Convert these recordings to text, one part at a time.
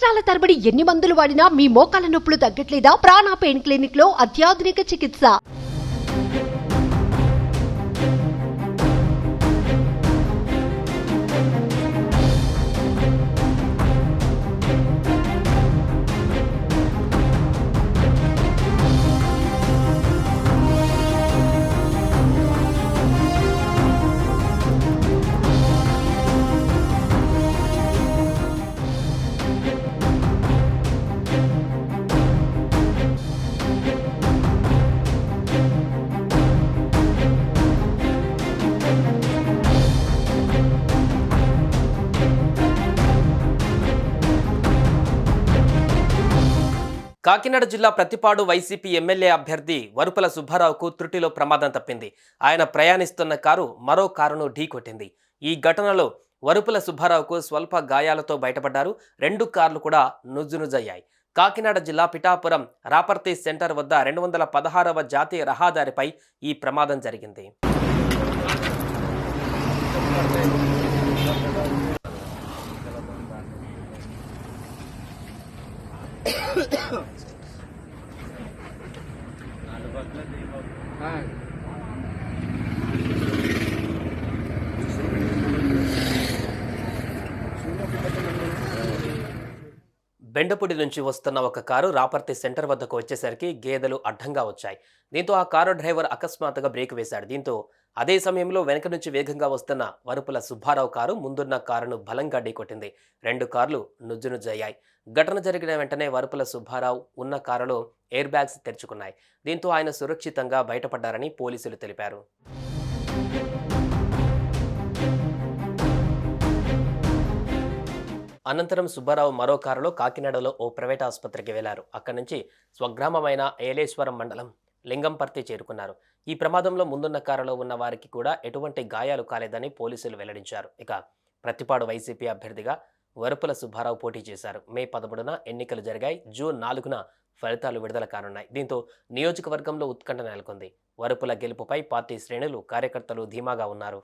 సంవత్సరాల తరబడి ఎన్ని మందులు వాడినా మీ మోకాల నొప్పులు తగ్గట్లేదా? ప్రాణ పెయిన్ క్లినిక్ లో అత్యాధునిక చికిత్స. కాకినాడ జిల్లా ప్రతిపాడు వైసీపీ ఎమ్మెల్యే అభ్యర్థి వరుపుల సుబ్బారావుకు త్రుటిలో ప్రమాదం తప్పింది. ఆయన ప్రయాణిస్తున్న కారు మరో కారును ఢీకొట్టింది. ఈ ఘటనలో వరుపుల సుబ్బారావుకు స్వల్ప గాయాలతో బయటపడ్డారు. 2 కార్లు కూడా నుజ్జునుజ్జయ్యాయి. కాకినాడ జిల్లా పిఠాపురం రాపర్తి సెంటర్ వద్ద 216వ జాతీయ రహదారిపై ఈ ప్రమాదం జరిగింది. బెండపూడి నుంచి వస్తున్న ఒక కారు రాపర్తి సెంటర్ వద్దకు వచ్చేసరికి గేదెలు అడ్డంగా వచ్చాయి. దీంతో ఆ కారు డ్రైవర్ అకస్మాత్తుగా బ్రేక్ వేశాడు. దీంతో అదే సమయంలో వెనక నుంచి వేగంగా వస్తున్న వరుపుల సుబ్బారావు కారు ముందున్న కారును బలంగా ఢీకొట్టింది. 2 కార్లు నుజ్జునుజ్జయ్యాయి. ఘటన జరిగిన వెంటనే వరుపుల సుబ్బారావు ఉన్న కారులో ఎయిర్ బ్యాగ్స్ తెరుచుకున్నాయి. దీంతో ఆయన సురక్షితంగా బయటపడ్డారని పోలీసులు తెలిపారు. అనంతరం సుబ్బారావు మరో కారులో కాకినాడలో ఓ ప్రైవేట్ ఆసుపత్రికి వెళ్లారు. అక్కడి నుంచి స్వగ్రామమైన ఏలేశ్వరం మండలం లింగంపర్తి చేరుకున్నారు. ఈ ప్రమాదంలో ముందున్న కారులో ఉన్న వారికి కూడా ఎటువంటి గాయాలు కాలేదని పోలీసులు వెల్లడించారు. ఇక ప్రతిపాడు వైసీపీ అభ్యర్థిగా వరుపుల సుబ్బారావు పోటీ చేశారు. మే 13న ఎన్నికలు జరిగాయి. జూన్ 4న ఫలితాలు విడుదల కానున్నాయి. దీంతో నియోజకవర్గంలో ఉత్కంఠ నెలకొంది. వరుపుల గెలుపుపై పార్టీ శ్రేణులు, కార్యకర్తలు ధీమాగా ఉన్నారు.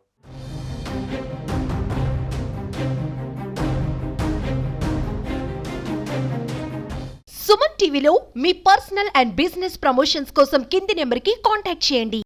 సుమన్ టీవీలో మీ పర్సనల్ అండ్ బిజినెస్ ప్రమోషన్స్ కోసం కింది నెంబర్కి కాంటాక్ట్ చేయండి.